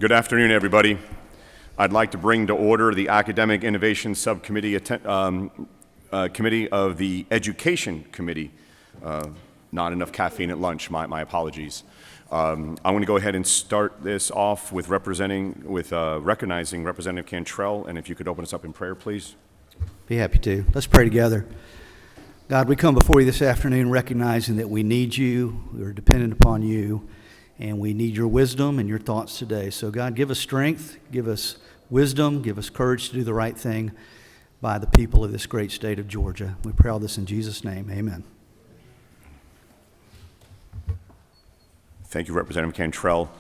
Good afternoon, everybody. I'd like to bring to order the Academic Innovation Subcommittee Committee of the Education Committee. Not enough caffeine at lunch, my apologies. I'm going to go ahead and start this off with recognizing Representative Cantrell, and if you could open us up in prayer, please. Be happy to. Let's pray together. God, we come before you this afternoon recognizing that we need you, we're dependent upon you, and we need your wisdom and your thoughts today. So God, give us strength, give us wisdom, give us courage to do the right thing by the people of this great state of Georgia. We pray all this in Jesus' name, amen. Thank you, Representative Cantrell.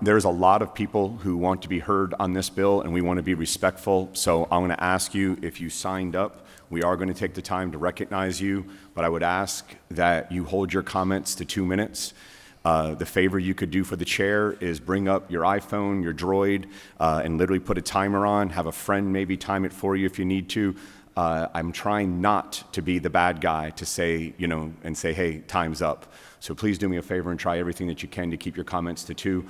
There's a lot of people who want to be heard on this bill, and we want to be respectful. So I'm going to ask you, if you signed up, we are going to take the time to recognize you, but I would ask that you hold your comments to 2 minutes. The favor you could do for the chair is bring up your iPhone, your Droid, and literally put a timer on. Have a friend maybe time it for you if you need to. I'm trying not to be the bad guy to say, and say, hey, time's up. So please do me a favor and try everything that you can to keep your comments to 2.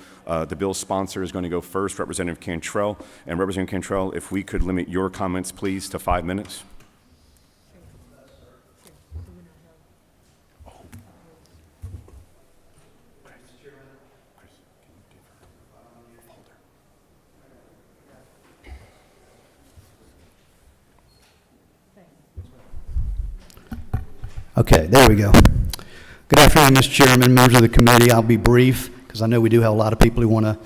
The bill's sponsor is going to go first, Representative Cantrell. And Representative Cantrell, if we could limit your comments, please, to 5 minutes. Okay, there we go. Good afternoon, Mr. Chairman, members of the committee. I'll be brief because I know we do have a lot of people who want to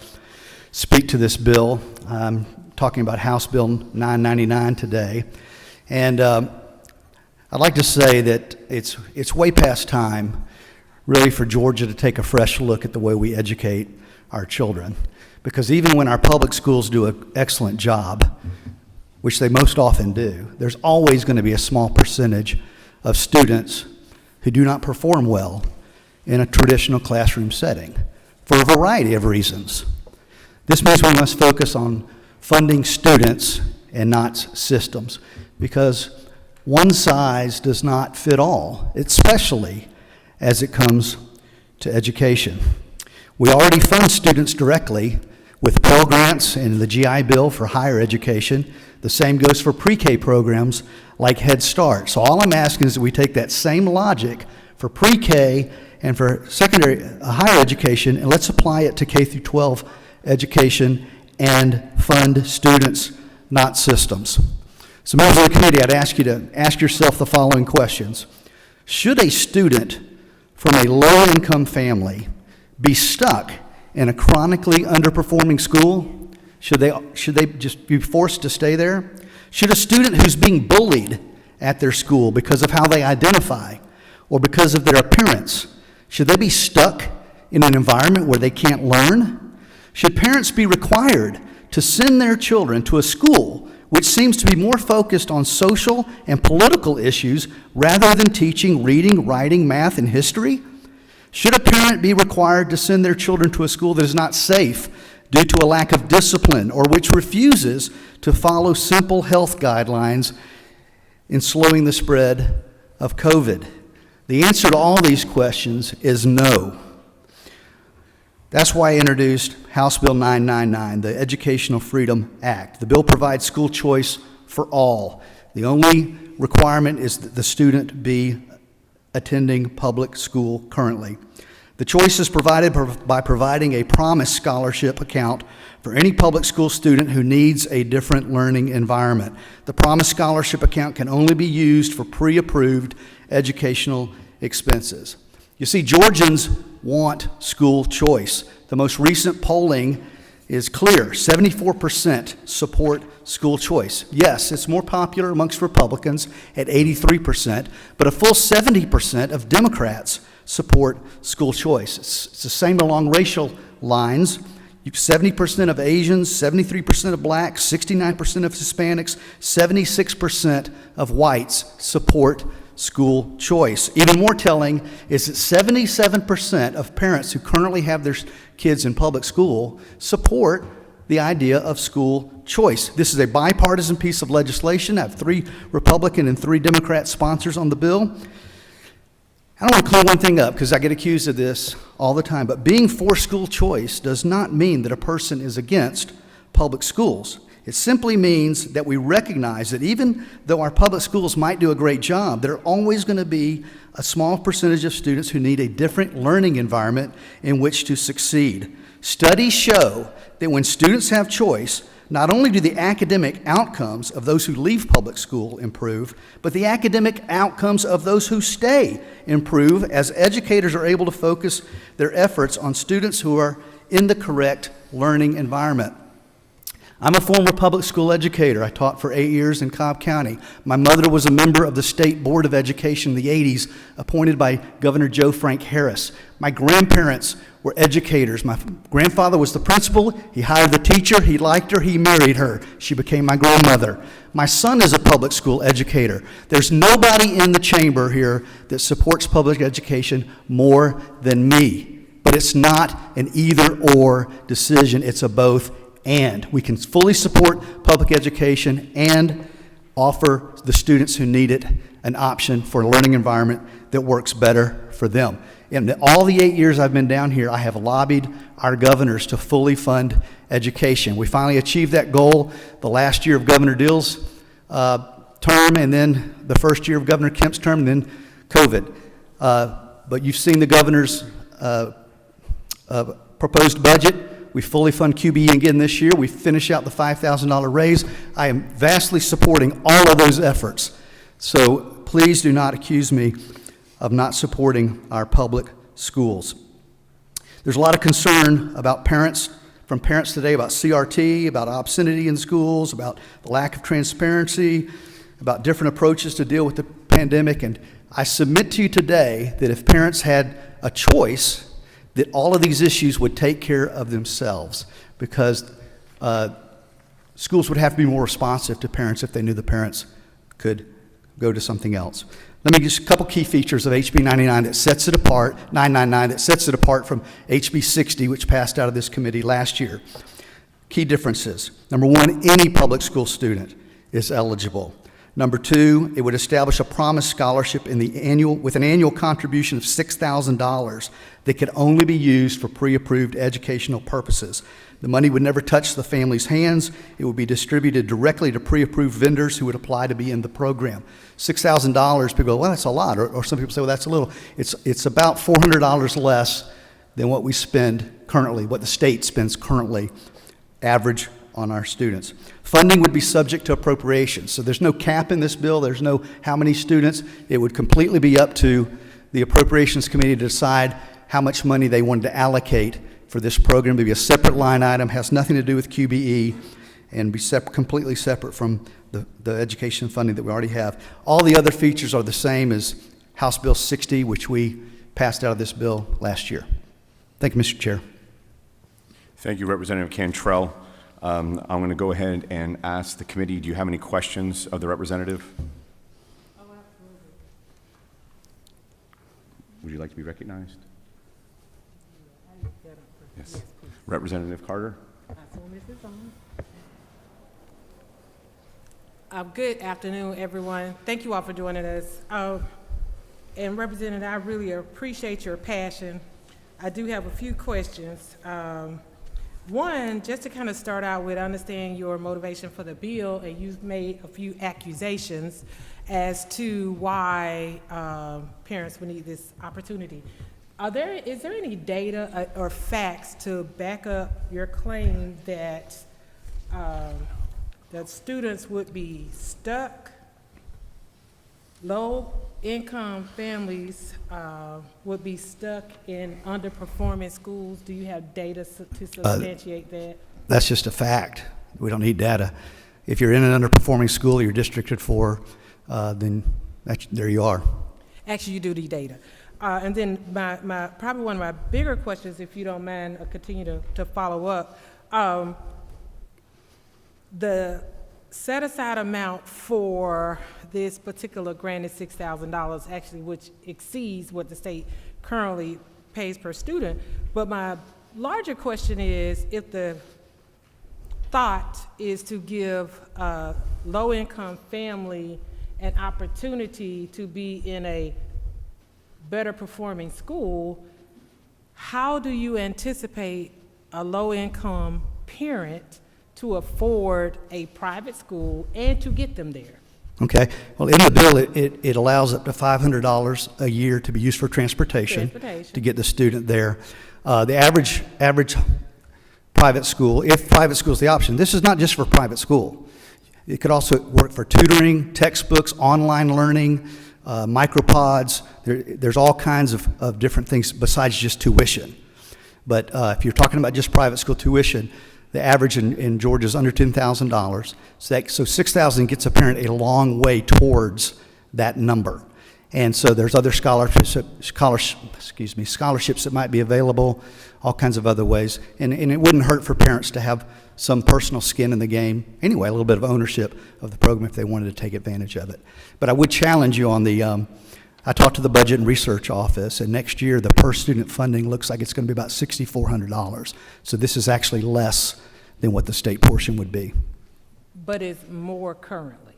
speak to this bill. I'm talking about House Bill 999 today. And I'd like to say that it's way past time, really, for Georgia to take a fresh look at the way we educate our children. Because even when our public schools do an excellent job, which they most often do, there's always going to be a small percentage of students who do not perform well in a traditional classroom setting for a variety of reasons. This means we must focus on funding students and not systems, because one size does not fit all, especially as it comes to education. We already fund students directly with Pell Grants and the GI Bill for higher education. The same goes for pre-K programs like Head Start. So all I'm asking is that we take that same logic for pre-K and for higher education, and let's apply it to K through 12 education and fund students, not systems. So members of the committee, I'd ask you to ask yourself the following questions. Should a student from a low-income family be stuck in a chronically underperforming school? Should they just be forced to stay there? Should a student who's being bullied at their school because of how they identify or because of their appearance, should they be stuck in an environment where they can't learn? Should parents be required to send their children to a school which seems to be more focused on social and political issues rather than teaching reading, writing, math, and history? Should a parent be required to send their children to a school that is not safe due to a lack of discipline or which refuses to follow simple health guidelines in slowing the spread of COVID? The answer to all these questions is no. That's why I introduced House Bill 999, the Educational Freedom Act. The bill provides school choice for all. The only requirement is that the student be attending public school currently. The choice is provided by providing a Promise Scholarship account for any public school student who needs a different learning environment. The Promise Scholarship account can only be used for pre-approved educational expenses. You see, Georgians want school choice. The most recent polling is clear. 74% support school choice. Yes, it's more popular amongst Republicans at 83%, but a full 70% of Democrats support school choice. It's the same along racial lines. 70% of Asians, 73% of blacks, 69% of Hispanics, 76% of whites support school choice. Even more telling is that 77% of parents who currently have their kids in public school support the idea of school choice. This is a bipartisan piece of legislation. I have 3 Republican and 3 Democrat sponsors on the bill. I want to clear one thing up because I get accused of this all the time, but being for school choice does not mean that a person is against public schools. It simply means that we recognize that even though our public schools might do a great job, there are always going to be a small percentage of students who need a different learning environment in which to succeed. Studies show that when students have choice, not only do the academic outcomes of those who leave public school improve, but the academic outcomes of those who stay improve as educators are able to focus their efforts on students who are in the correct learning environment. I'm a former public school educator. I taught for 8 years in Cobb County. My mother was a member of the State Board of Education in the 80s, appointed by Governor Joe Frank Harris. My grandparents were educators. My grandfather was the principal. He hired the teacher. He liked her. He married her. She became my grandmother. My son is a public school educator. There's nobody in the chamber here that supports public education more than me. But it's not an either-or decision. It's a both and. We can fully support public education and offer the students who need it an option for a learning environment that works better for them. In all the 8 years I've been down here, I have lobbied our governors to fully fund education. We finally achieved that goal the last year of Governor Dill's term, and then the first year of Governor Kemp's term, and then COVID. But you've seen the governor's proposed budget. We fully fund QBE again this year. We finish out the $5,000 raise. I am vastly supporting all of those efforts. So please do not accuse me of not supporting our public schools. There's a lot of concern about from parents today about CRT, about obscenity in schools, about the lack of transparency, about different approaches to deal with the pandemic. And I submit to you today that if parents had a choice, that all of these issues would take care of themselves, because schools would have to be more responsive to parents if they knew the parents could go to something else. Let me give you a couple key features of HB 999 that sets it apart from HB 60, which passed out of this committee last year. Key differences. Number one, any public school student is eligible. Number two, it would establish a promised scholarship with an annual contribution of $6,000 that could only be used for pre-approved educational purposes. The money would never touch the family's hands. It would be distributed directly to pre-approved vendors who would apply to be in the program. $6,000, people go, well, that's a lot. Or some people say, well, that's a little. It's about $400 less than what we spend currently, what the state spends currently, average on our students. Funding would be subject to appropriations. So there's no cap in this bill. There's no how many students. It would completely be up to the Appropriations Committee to decide how much money they wanted to allocate for this program. To be a separate line item, has nothing to do with QBE, and be completely separate from the education funding that we already have. All the other features are the same as House Bill 60, which we passed out of this bill last year. Thank you, Mr. Chair. Thank you, Representative Cantrell. I'm going to go ahead and ask the committee, do you have any questions of the representative? Oh, absolutely. Would you like to be recognized? Yes. Yes, please. Representative Carter? Good afternoon, everyone. Thank you all for joining us. And Representative, I really appreciate your passion. I do have a few questions. One, just to kind of start out with, understand your motivation for the bill, and you've made a few accusations as to why parents would need this opportunity. Is there any data or facts to back up your claim that students would be stuck, low-income families would be stuck in underperforming schools? Do you have data to substantiate that? That's just a fact. We don't need data. If you're in an underperforming school you're districted for, then there you are. Actually, you do need data. And then probably one of my bigger questions, if you don't mind, continue to follow up. The set-aside amount for this particular grant is $6,000, actually, which exceeds what the state currently pays per student. But my larger question is, if the thought is to give a low-income family an opportunity to be in a better performing school, how do you anticipate a low-income parent to afford a private school and to get them there? Okay, well, in the bill, it allows up to $500 a year to be used for transportation to get the student there. The average private school, if private school is the option, this is not just for private school. It could also work for tutoring, textbooks, online learning, micropods. There's all kinds of different things besides just tuition. But if you're talking about just private school tuition, the average in Georgia is under $10,000. So $6,000 gets a parent a long way towards that number. And so there's other scholarships that might be available, all kinds of other ways. And it wouldn't hurt for parents to have some personal skin in the game. Anyway, a little bit of ownership of the program if they wanted to take advantage of it. But I would challenge you on the, I talked to the Budget and Research Office, and next year the per student funding looks like it's going to be about $6,400. So this is actually less than what the state portion would be. But it's more currently.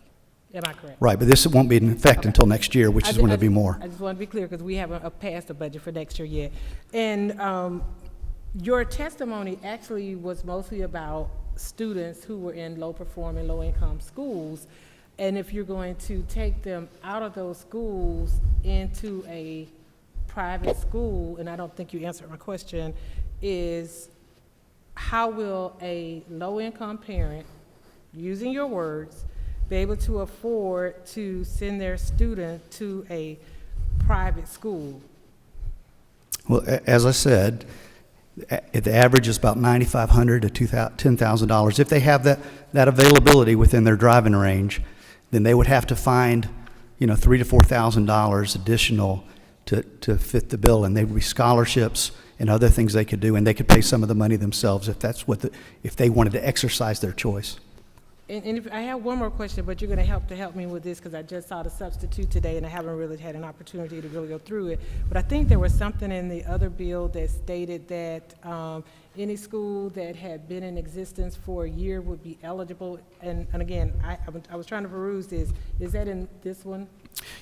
Am I correct? Right, but this won't be in effect until next year, which is when it'll be more. I just want to be clear because we haven't passed a budget for next year yet. And your testimony actually was mostly about students who were in low-performing, low-income schools. And if you're going to take them out of those schools into a private school, and I don't think you answered my question, is how will a low-income parent, using your words, be able to afford to send their student to a private school? Well, as I said, the average is about $9,500 to $10,000. If they have that availability within their driving range, then they would have to find, $3,000 to $4,000 additional to fit the bill, and there would be scholarships and other things they could do, and they could pay some of the money themselves if that's if they wanted to exercise their choice. And if I have one more question, but you're going to help me with this because I just saw the substitute today and I haven't really had an opportunity to really go through it. But I think there was something in the other bill that stated that any school that had been in existence for a year would be eligible. And again, I was trying to peruse this. Is that in this one?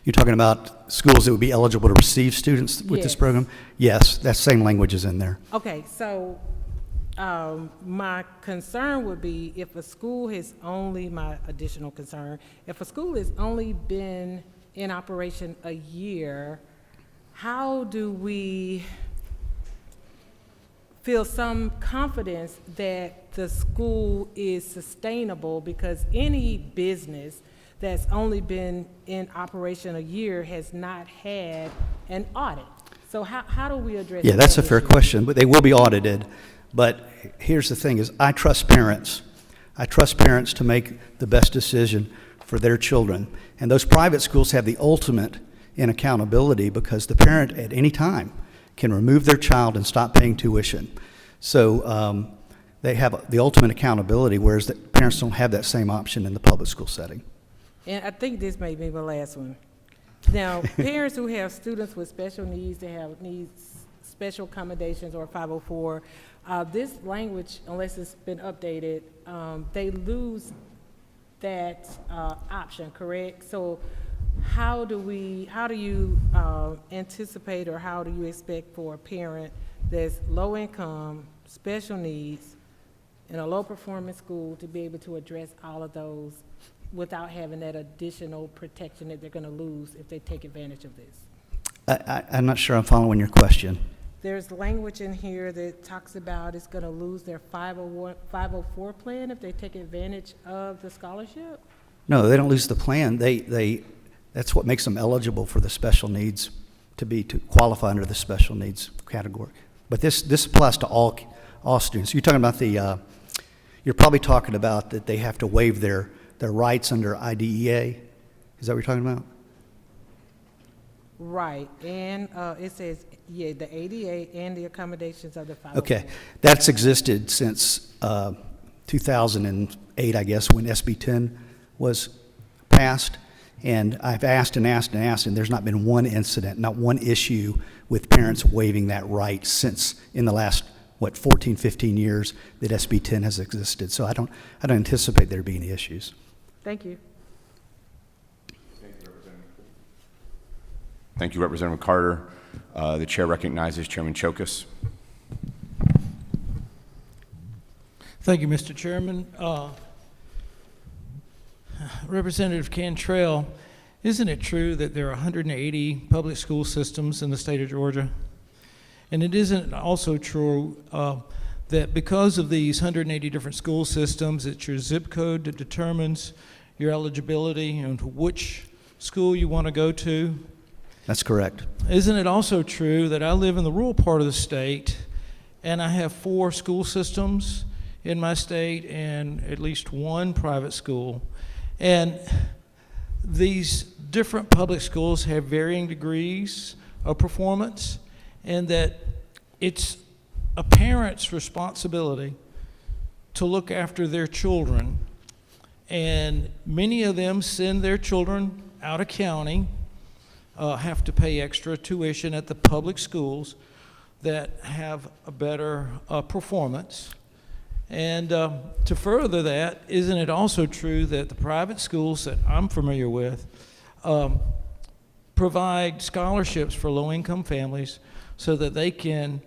You're talking about schools that would be eligible to receive students with this program? Yes, that same language is in there. Okay, so my concern would be if a school has only, my additional concern, if a school has only been in operation a year, how do we feel some confidence that the school is sustainable? Because any business that's only been in operation a year has not had an audit. So how do we address that? Yeah, that's a fair issue? question, but they will be audited. But here's the thing is I trust parents. I trust parents to make the best decision for their children. And those private schools have the ultimate in accountability because the parent at any time can remove their child and stop paying tuition. So they have the ultimate accountability, whereas the parents don't have that same option in the public school setting. And I think this may be my last one. Now, parents who have students with special needs, they have needs, special accommodations or 504, this language, unless it's been updated, they lose that option, correct? So how do you anticipate or how do you expect for a parent that's low income, special needs, in a low performing school to be able to address all of those without having that additional protection that they're going to lose if they take advantage of this? I'm not sure I'm following your question. There's language in here that talks about it's going to lose their 504 plan if they take advantage of the scholarship? No, they don't lose the plan. That's what makes them eligible for the special needs to qualify under the special needs category. But this applies to all students. You're talking about you're probably talking about that they have to waive their rights under IDEA. Is that what you're talking about? Right, and it says, yeah, the ADA and the accommodations of the 504. Okay, that's existed since 2008, I guess, when SB 10 was passed. And I've asked and asked and asked, and there's not been one incident, not one issue with parents waiving that right since in the last, 14, 15 years that SB 10 has existed. So I don't anticipate there being any issues. Thank you. Thank you, Representative. Thank you, Representative Carter. The chair recognizes Chairman Chokas. Thank you, Mr. Chairman. Representative Cantrell, isn't it true that there are 180 public school systems in the state of Georgia? And it isn't also true that because of these 180 different school systems, it's your zip code that determines your eligibility and which school you want to go to? That's correct. Isn't it also true that I live in the rural part of the state and I have 4 school systems in my state and at least 1 private school? And these different public schools have varying degrees of performance, and that it's a parent's responsibility to look after their children. And many of them send their children out of county, have to pay extra tuition at the public schools that have a better performance. And to further that, isn't it also true that the private schools that I'm familiar with provide scholarships for low-income families so that they can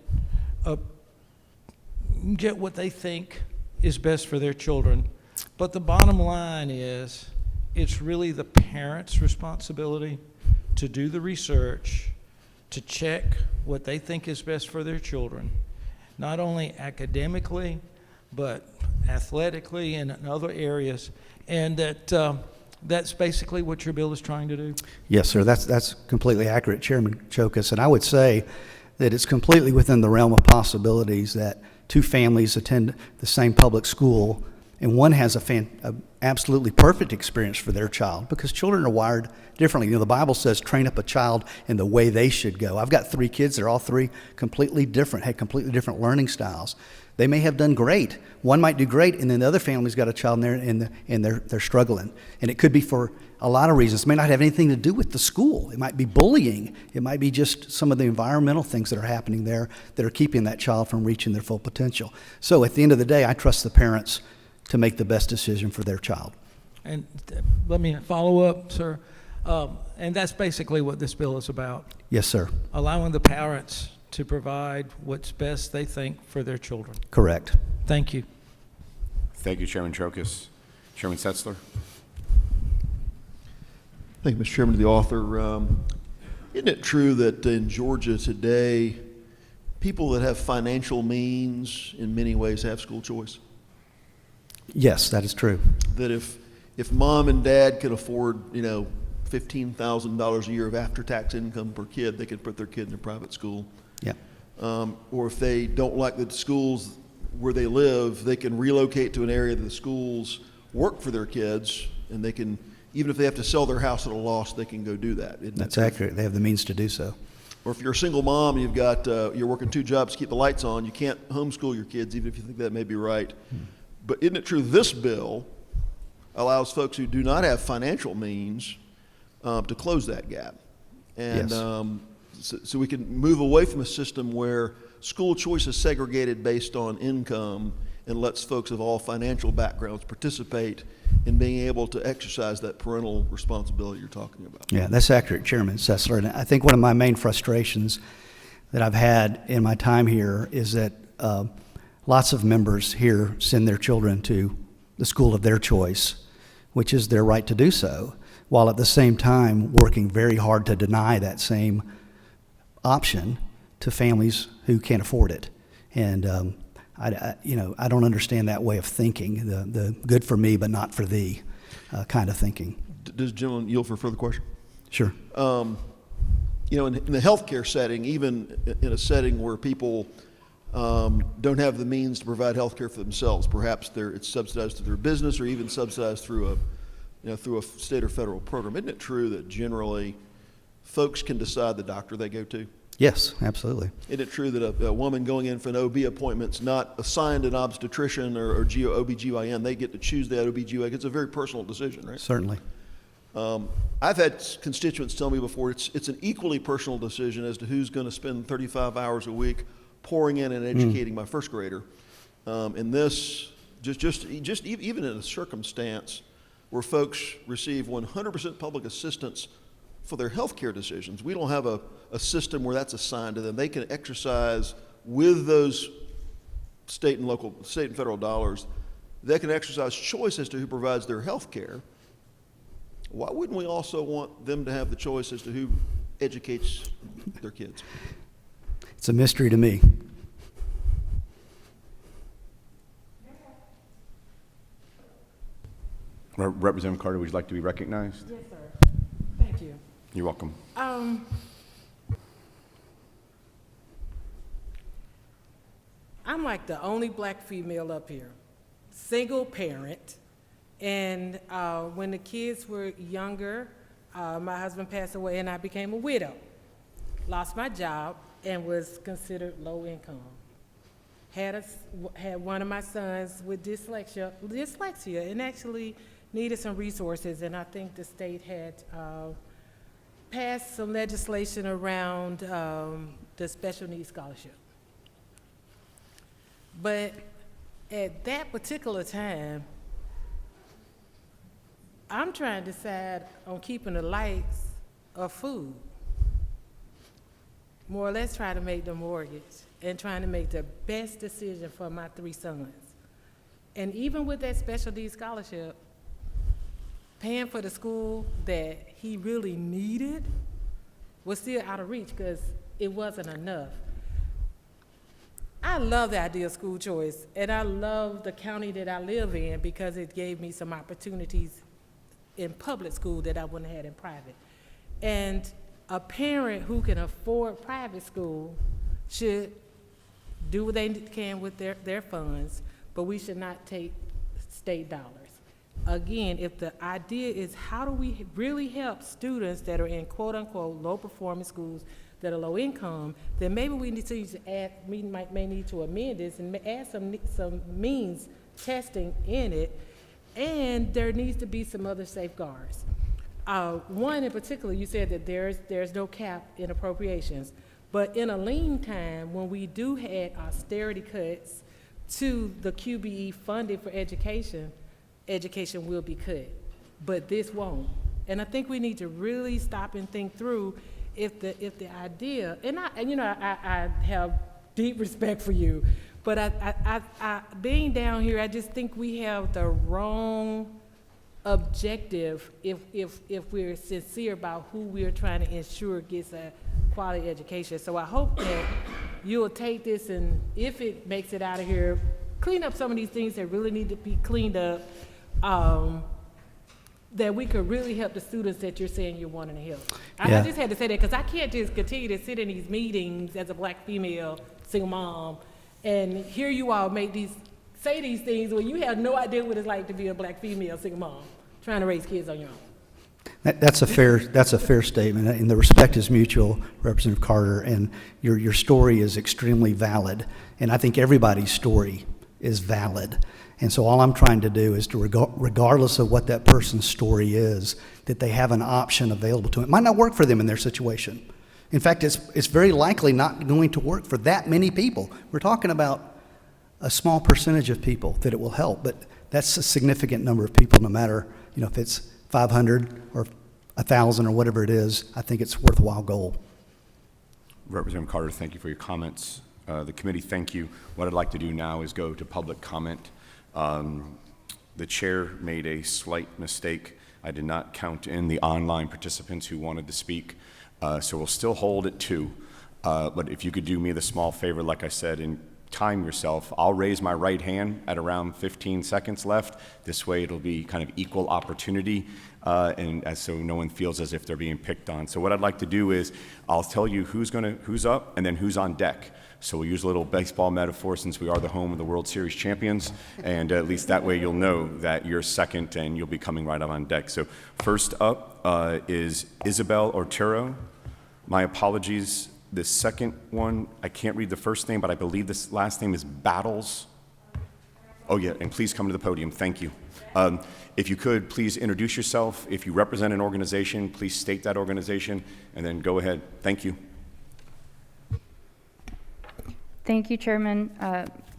get what they think is best for their children? But the bottom line is, it's really the parents' responsibility to do the research, to check what they think is best for their children, not only academically, but athletically and in other areas, and that's basically what your bill is trying to do? Yes, sir. That's completely accurate, Chairman Chokas. And I would say that it's completely within the realm of possibilities that 2 families attend the same public school, and one has a absolutely perfect experience for their child, because children are wired differently. You know, the Bible says, train up a child in the way they should go. I've got 3 kids. They're all 3 completely different, had completely different learning styles. They may have done great. One might do great, and then the other family's got a child in there, and they're struggling. And it could be for a lot of reasons. It may not have anything to do with the school. It might be bullying. It might be just some of the environmental things that are happening there that are keeping that child from reaching their full potential. So at the end of the day, I trust the parents to make the best decision for their child. And let me follow up, sir. And that's basically what this bill is about. Yes, sir. Allowing the parents to provide what's best they think for their children. Correct. Thank you. Thank you, Chairman Chokas. Chairman Setzler. Thank you, Mr. Chairman, to the author. Isn't it true that in Georgia today, people that have financial means in many ways have school choice? Yes, that is true. That if mom and dad can afford, $15,000 a year of after-tax income per kid, they could put their kid in a private school. Yeah. Or if they don't like the schools where they live, they can relocate to an area that the schools work for their kids, and they can, even if they have to sell their house at a loss, they can go do that. That's accurate. They have the means to do so. Or if you're a single mom, you're working 2 jobs to keep the lights on, you can't homeschool your kids, even if you think that may be right. But isn't it true this bill allows folks who do not have financial means to close that gap? And Yes. So we can move away from a system where school choice is segregated based on income and lets folks of all financial backgrounds participate in being able to exercise that parental responsibility you're talking about. Yeah, that's accurate, Chairman Sessler. And I think one of my main frustrations that I've had in my time here is that lots of members here send their children to the school of their choice, which is their right to do so, while at the same time working very hard to deny that same option to families who can't afford it. And I don't understand that way of thinking, the good for me but not for thee kind of thinking. Does the gentleman yield for a further question? Sure. In the healthcare setting, even in a setting where people don't have the means to provide health care for themselves, perhaps it's subsidized through their business or even subsidized through a state or federal program. Isn't it true that generally folks can decide the doctor they go to? Yes, absolutely. Isn't it true that a woman going in for an OB appointment's not assigned an obstetrician or OB-GYN? They get to choose that OB-GYN. It's a very personal decision, right? Certainly. I've had constituents tell me before it's an equally personal decision as to who's going to spend 35 hours a week pouring in and educating my first grader. And this, just even in a circumstance where folks receive 100% public assistance for their health care decisions. We don't have a system where that's assigned to them. They can exercise with those state and federal dollars, they can exercise choice as to who provides their health care. Why wouldn't we also want them to have the choice as to who educates their kids? It's a mystery to me. Representative Carter, would you like to be recognized? Yes, sir. Thank you. You're welcome. I'm like the only black female up here, single parent, and when the kids were younger, my husband passed away and I became a widow. Lost my job and was considered low income. Had one of my sons with dyslexia, and actually needed some resources, and I think the state had passed some legislation around the special needs scholarship. But at that particular time, I'm trying to decide on keeping the lights or food. More or less try to make the mortgage and trying to make the best decision for my 3 sons. And even with that special needs scholarship, paying for the school that he really needed was still out of reach because it wasn't enough. I love the idea of school choice, and I love the county that I live in because it gave me some opportunities in public school that I wouldn't have had in private. And a parent who can afford private school should do what they can with their funds, but we should not take state dollars. Again, if the idea is how do we really help students that are in quote-unquote low-performing schools that are low income, then maybe we need to add, may need to amend this and add some means testing in it, and there needs to be some other safeguards. One in particular, you said that there's no cap in appropriations, but in a lean time, when we do have austerity cuts to the QBE funding for education, education will be cut, but this won't. And I think we need to really stop and think through if the idea, and I have deep respect for you, but I being down here, I just think we have the wrong objective if we're sincere about who we're trying to ensure gets a quality education. So I hope that you'll take this, and if it makes it out of here, clean up some of these things that really need to be cleaned up, that we could really help the students that you're saying you're wanting to help. I just had to say that because I can't just continue to sit in these meetings as a black female, single mom, and hear you all say these things when you have no idea what it's like to be a black female, single mom, trying to raise kids on your own. That's a fair statement, and the respect is mutual, Representative Carter, and your story is extremely valid, and I think everybody's story is valid. And so all I'm trying to do is to, regardless of what that person's story is, that they have an option available to them. It might not work for them in their situation. In fact, it's very likely not going to work for that many people. We're talking about a small percentage of people that it will help, but that's a significant number of people, no matter, if it's 500 or 1,000 or whatever it is. I think it's a worthwhile goal. Representative Carter, thank you for your comments. The committee, thank you. What I'd like to do now is go to public comment. The chair made a slight mistake. I did not count in the online participants who wanted to speak, so we'll still hold at 2. But if you could do me the small favor, like I said, and time yourself, I'll raise my right hand at around 15 seconds left. This way it'll be kind of equal opportunity, and so no one feels as if they're being picked on. So what I'd like to do is I'll tell you who's up and then who's on deck. So we'll use a little baseball metaphor since we are the home of the World Series champions, and at least that way you'll know that you're second and you'll be coming right up on deck. So first up is Isabel Otero. My apologies. The second one, I can't read the first name, but I believe this last name is Battles. Oh yeah, and please come to the podium. Thank you. If you could, please introduce yourself. If you represent an organization, please state that organization, and then go ahead. Thank you. Thank you, Chairman.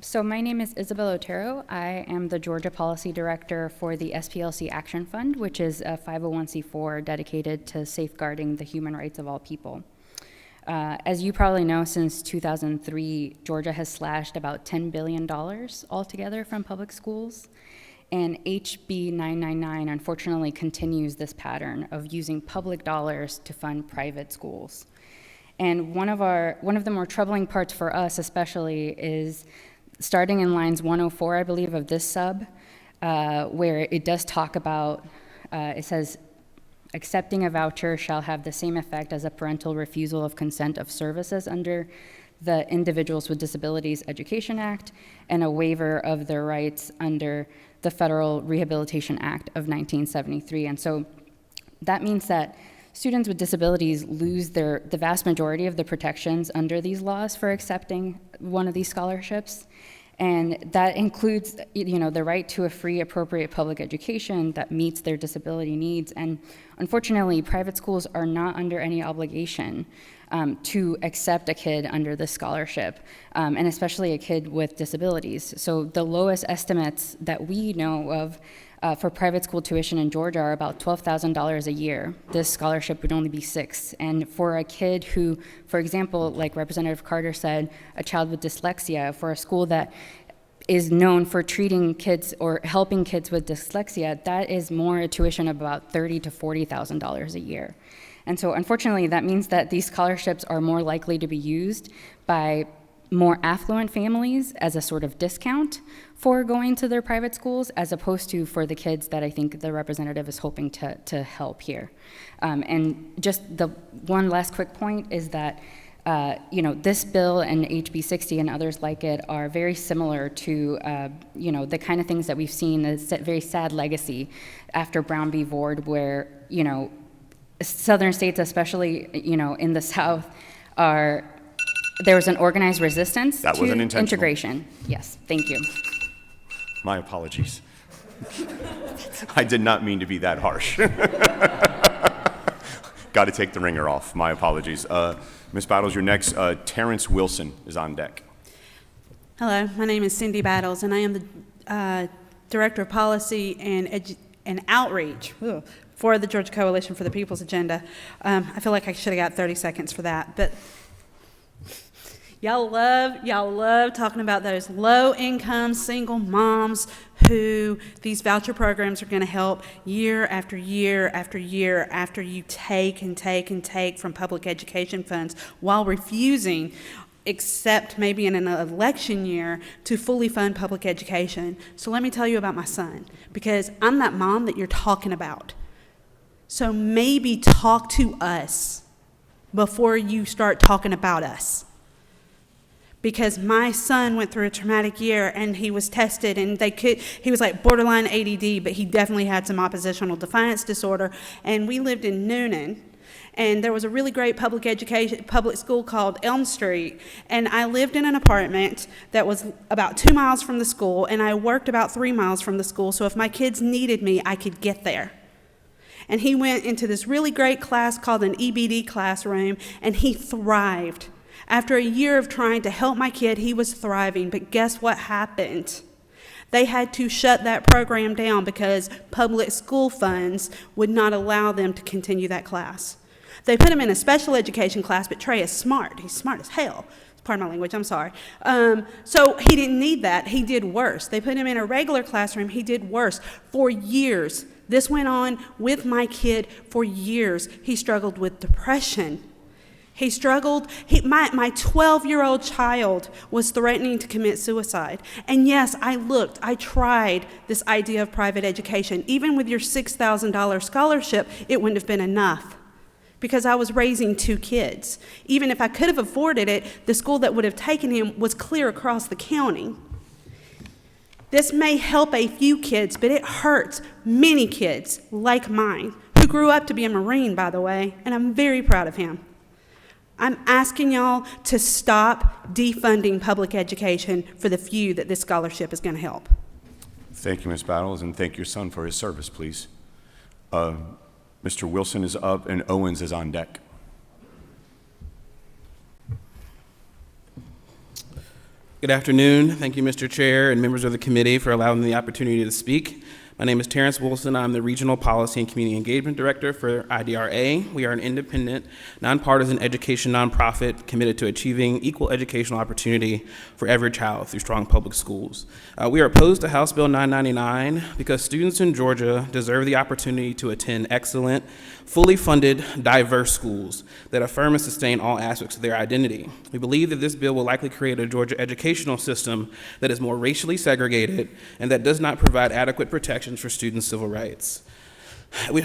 So my name is Isabel Otero. I am the Georgia Policy Director for the SPLC Action Fund, which is a 501c4 dedicated to safeguarding the human rights of all people. As you probably know, since 2003, Georgia has slashed about $10 billion altogether from public schools. And HB 999 unfortunately continues this pattern of using public dollars to fund private schools. And one of the more troubling parts for us especially is starting in lines 104, I believe, of this sub, where it does talk about, it says, accepting a voucher shall have the same effect as a parental refusal of consent of services under the Individuals with Disabilities Education Act and a waiver of their rights under the Federal Rehabilitation Act of 1973. And so that means that students with disabilities lose the vast majority of the protections under these laws for accepting one of these scholarships. And that includes, the right to a free, appropriate public education that meets their disability needs. And unfortunately, private schools are not under any obligation to accept a kid under this scholarship, and especially a kid with disabilities. So the lowest estimates that we know of for private school tuition in Georgia are about $12,000 a year. This scholarship would only be $6,000. And for a kid who, for example, like Representative Carter said, a child with dyslexia, for a school that is known for treating kids or helping kids with dyslexia, that is more a tuition of about $30,000 to $40,000 a year. And so unfortunately, that means that these scholarships are more likely to be used by more affluent families as a sort of discount for going to their private schools, as opposed to for the kids that I think the representative is hoping to help here. And just the one last quick point is that this bill and HB 60 and others like it are very similar to, the kind of things that we've seen, a very sad legacy after Brown v. Board, where, southern states, especially, in the South, there was an organized resistance That to wasn't intentional. integration. Yes, thank you. My apologies. I did not mean to be that harsh. Got to take the ringer off. My apologies. Ms. Battles, you're next. Terrence Wilson is on deck. Hello, my name is Cindy Battles, and I am the Director of Policy and Outreach for the Georgia Coalition for the People's Agenda. I feel like I should have got 30 seconds for that, but y'all love talking about those low-income single moms who these voucher programs are going to help year after year after year after you take and take and take from public education funds while refusing, except maybe in an election year, to fully fund public education. So let me tell you about my son, because I'm that mom that you're talking about. So maybe talk to us before you start talking about us. Because my son went through a traumatic year and he was tested and he was like borderline ADD, but he definitely had some oppositional defiance disorder. And we lived in Noonan, and there was a really great public school called Elm Street. And I lived in an apartment that was about 2 miles from the school, and I worked about 3 miles from the school. So if my kids needed me, I could get there. And he went into this really great class called an EBD classroom, and he thrived. After a year of trying to help my kid, he was thriving, but guess what happened? They had to shut that program down because public school funds would not allow them to continue that class. They put him in a special education class, but Trey is smart. He's smart as hell. Pardon my language, I'm sorry. So he didn't need that. He did worse. They put him in a regular classroom. He did worse for years. This went on with my kid for years. He struggled with depression. He struggled. My 12-year-old child was threatening to commit suicide. And yes, I tried this idea of private education. Even with your $6,000 scholarship, it wouldn't have been enough because I was raising 2 kids. Even if I could have afforded it, the school that would have taken him was clear across the county. This may help a few kids, but it hurts many kids like mine, who grew up to be a Marine, by the way, and I'm very proud of him. I'm asking y'all to stop defunding public education for the few that this scholarship is going to help. Thank you, Ms. Battles, and thank your son for his service, please. Mr. Wilson is up, and Owens is on deck. Good afternoon. Thank you, Mr. Chair and members of the committee for allowing me the opportunity to speak. My name is Terrence Wilson. I'm the Regional Policy and Community Engagement Director for IDRA. We are an independent, nonpartisan education nonprofit committed to achieving equal educational opportunity for every child through strong public schools. We are opposed to House Bill 999 because students in Georgia deserve the opportunity to attend excellent, fully funded, diverse schools that affirm and sustain all aspects of their identity. We believe that this bill will likely create a Georgia educational system that is more racially segregated and that does not provide adequate protections for students' civil rights.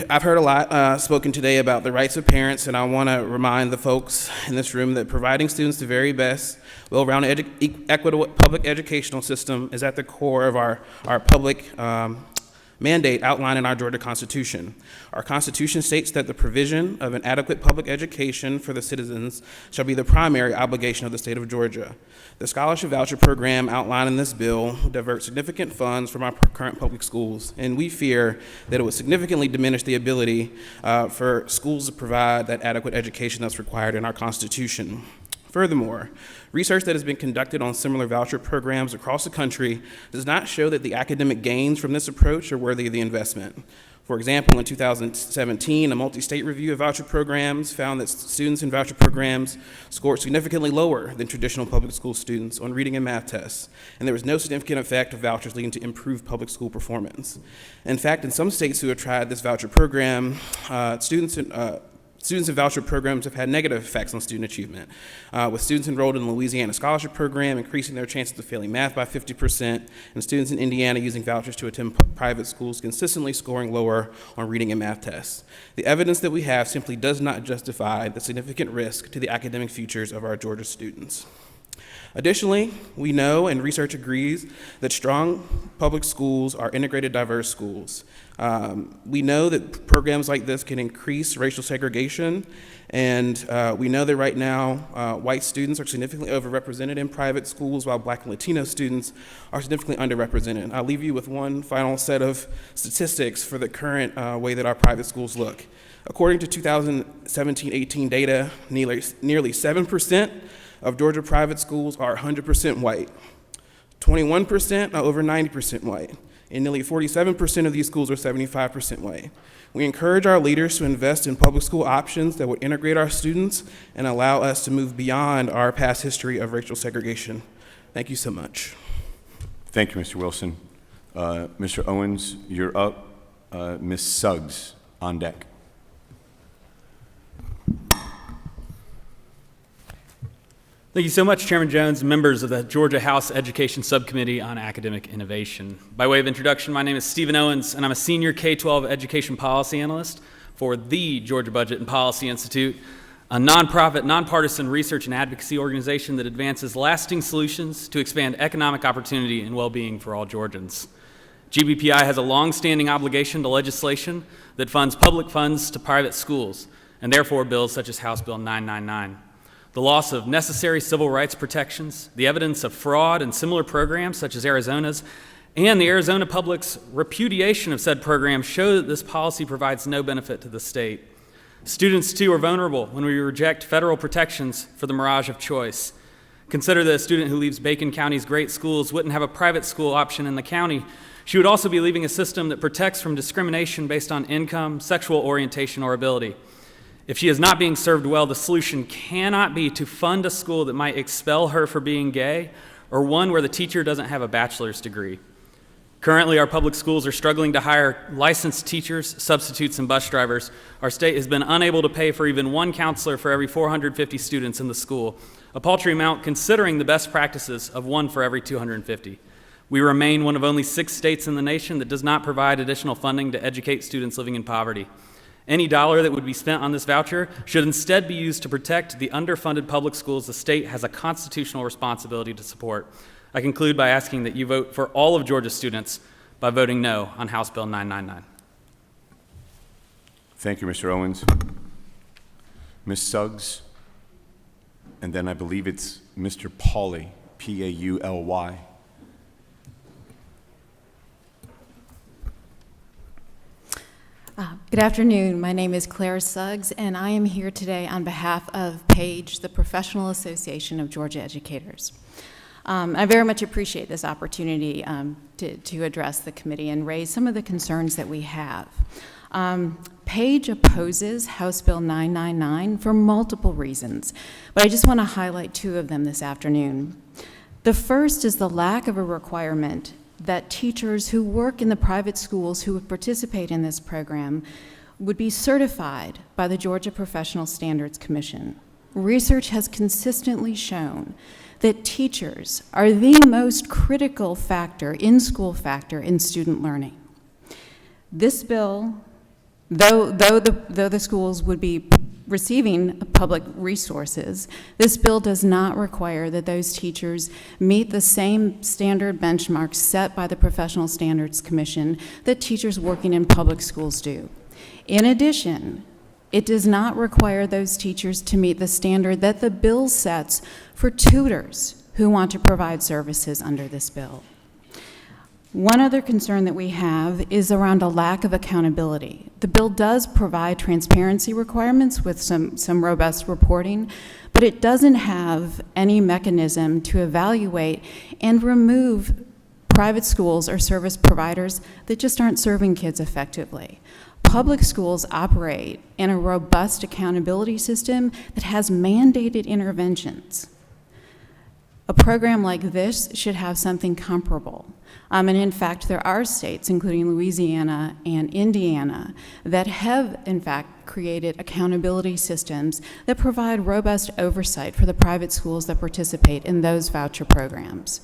I've heard a lot spoken today about the rights of parents, and I want to remind the folks in this room that providing students the very best, well-rounded, equitable public educational system is at the core of our public mandate outlined in our Georgia Constitution. Our Constitution states that the provision of an adequate public education for the citizens shall be the primary obligation of the state of Georgia. The scholarship voucher program outlined in this bill will divert significant funds from our current public schools, and we fear that it would significantly diminish the ability for schools to provide that adequate education that's required in our Constitution. Furthermore, research that has been conducted on similar voucher programs across the country does not show that the academic gains from this approach are worthy of the investment. For example, in 2017, a multi-state review of voucher programs found that students in voucher programs scored significantly lower than traditional public school students on reading and math tests, and there was no significant effect of vouchers leading to improved public school performance. In fact, in some states who have tried this voucher program, students in voucher programs have had negative effects on student achievement, with students enrolled in the Louisiana Scholarship Program increasing their chances of failing math by 50%, and students in Indiana using vouchers to attend private schools consistently scoring lower on reading and math tests. The evidence that we have simply does not justify the significant risk to the academic futures of our Georgia students. Additionally, we know and research agrees that strong public schools are integrated, diverse schools. We know that programs like this can increase racial segregation, and we know that right now white students are significantly overrepresented in private schools while Black and Latino students are significantly underrepresented. I'll leave you with one final set of statistics for the current way that our private schools look. According to 2017-18 data, nearly 7% of Georgia private schools are 100% white. 21% are over 90% white, and nearly 47% of these schools are 75% white. We encourage our leaders to invest in public school options that would integrate our students and allow us to move beyond our past history of racial segregation. Thank you so much. Thank you, Mr. Wilson. Mr. Owens, you're up. Ms. Suggs, on deck. Thank you so much, Chairman Jones and members of the Georgia House Education Subcommittee on Academic Innovation. By way of introduction, my name is Stephen Owens, and I'm a senior K-12 education policy analyst for the Georgia Budget and Policy Institute, a nonprofit, nonpartisan research and advocacy organization that advances lasting solutions to expand economic opportunity and well-being for all Georgians. GBPI has a long-standing obligation to legislation that funds public funds to private schools, and therefore bills such as House Bill 999. The loss of necessary civil rights protections, the evidence of fraud in similar programs such as Arizona's, and the Arizona public's repudiation of said programs show that this policy provides no benefit to the state. Students, too, are vulnerable when we reject federal protections for the mirage of choice. Consider that a student who leaves Bacon County's great schools wouldn't have a private school option in the county. She would also be leaving a system that protects from discrimination based on income, sexual orientation, or ability. If she is not being served well, the solution cannot be to fund a school that might expel her for being gay or one where the teacher doesn't have a bachelor's degree. Currently, our public schools are struggling to hire licensed teachers, substitutes, and bus drivers. Our state has been unable to pay for even one counselor for every 450 students in the school, a paltry amount considering the best practices of one for every 250. We remain one of only 6 states in the nation that does not provide additional funding to educate students living in poverty. Any dollar that would be spent on this voucher should instead be used to protect the underfunded public schools the state has a constitutional responsibility to support. I conclude by asking that you vote for all of Georgia's students by voting no on House Bill 999. Thank you, Mr. Owens. Ms. Suggs, and then I believe it's Mr. Pauly, P-A-U-L-Y. Good afternoon. My name is Claire Suggs, and I am here today on behalf of PAGE, the Professional Association of Georgia Educators. I very much appreciate this opportunity to address the committee and raise some of the concerns that we have. Page opposes House Bill 999 for multiple reasons, but I just want to highlight two of them this afternoon. The first is the lack of a requirement that teachers who work in the private schools who would participate in this program would be certified by the Georgia Professional Standards Commission. Research has consistently shown that teachers are the most critical factor, in-school factor, in student learning. This bill, though the schools would be receiving public resources, this bill does not require that those teachers meet the same standard benchmarks set by the Professional Standards Commission that teachers working in public schools do. In addition, it does not require those teachers to meet the standard that the bill sets for tutors who want to provide services under this bill. One other concern that we have is around a lack of accountability. The bill does provide transparency requirements with some robust reporting, but it doesn't have any mechanism to evaluate and remove private schools or service providers that just aren't serving kids effectively. Public schools operate in a robust accountability system that has mandated interventions. A program like this should have something comparable. And in fact, there are states, including Louisiana and Indiana, that have, in fact, created accountability systems that provide robust oversight for the private schools that participate in those voucher programs.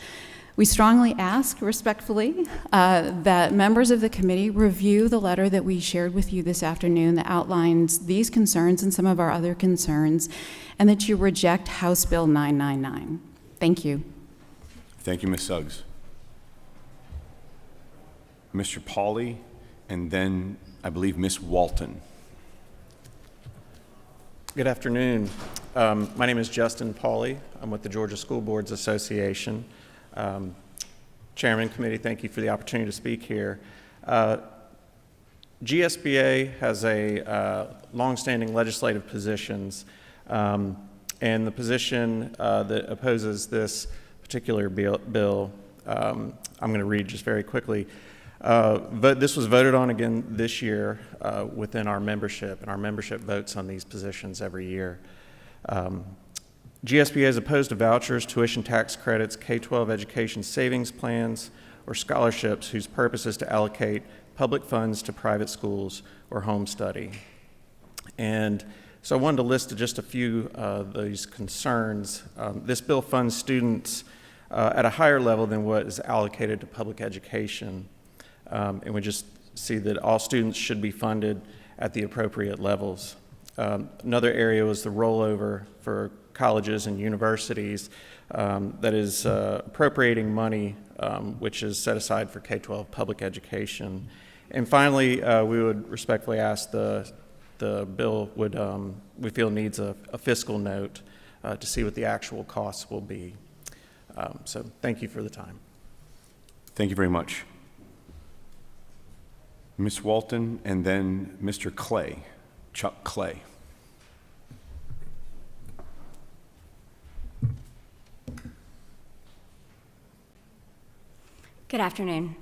We strongly ask, respectfully, that members of the committee review the letter that we shared with you this afternoon that outlines these concerns and some of our other concerns, and that you reject House Bill 999. Thank you. Thank you, Ms. Suggs. Mr. Pauly, and then I believe Ms. Walton. Good afternoon. My name is Justin Pauly. I'm with the Georgia School Boards Association. Chairman, committee, thank you for the opportunity to speak here. GSBA has a longstanding legislative positions, and the position that opposes this particular bill, I'm going to read just very quickly. But this was voted on again this year within our membership, and our membership votes on these positions every year. GSBA is opposed to vouchers, tuition tax credits, K-12 education savings plans, or scholarships whose purpose is to allocate public funds to private schools or home study. And so I wanted to list just a few of these concerns. This bill funds students at a higher level than what is allocated to public education. And we just see that all students should be funded at the appropriate levels. Another area was the rollover for colleges and universities that is appropriating money which is set aside for K-12 public education. And finally, we would respectfully ask the bill would, we feel needs a fiscal note to see what the actual costs will be. So thank you for the time. Thank you very much. Ms. Walton, and then Mr. Clay, Chuck Clay. Good afternoon.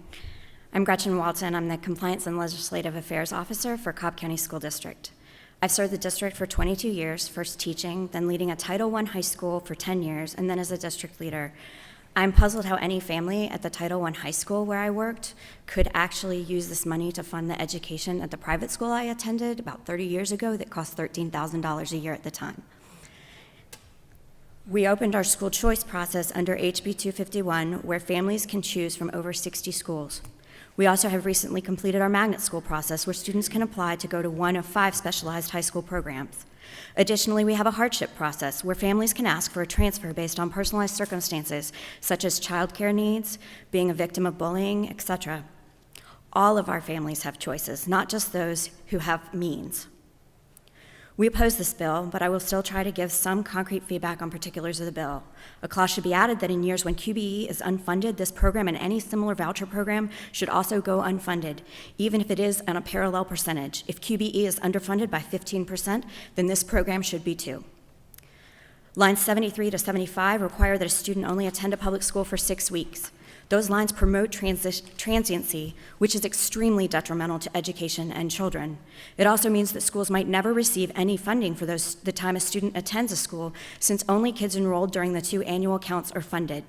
I'm Gretchen Walton. I'm the Compliance and Legislative Affairs Officer for Cobb County School District. I've served the district for 22 years, first teaching, then leading a Title I high school for 10 years, and then as a district leader. I'm puzzled how any family at the Title I high school where I worked could actually use this money to fund the education at the private school I attended about 30 years ago that cost $13,000 a year at the time. We opened our school choice process under HB 251, where families can choose from over 60 schools. We also have recently completed our magnet school process, where students can apply to go to one of 5 specialized high school programs. Additionally, we have a hardship process, where families can ask for a transfer based on personalized circumstances, such as childcare needs, being a victim of bullying, etc. All of our families have choices, not just those who have means. We oppose this bill, but I will still try to give some concrete feedback on particulars of the bill. A clause should be added that in years when QBE is unfunded, this program and any similar voucher program should also go unfunded, even if it is on a parallel percentage. If QBE is underfunded by 15%, then this program should be too. Lines 73 to 75 require that a student only attend a public school for 6 weeks. Those lines promote transiency, which is extremely detrimental to education and children. It also means that schools might never receive any funding for the time a student attends a school, since only kids enrolled during the 2 annual counts are funded.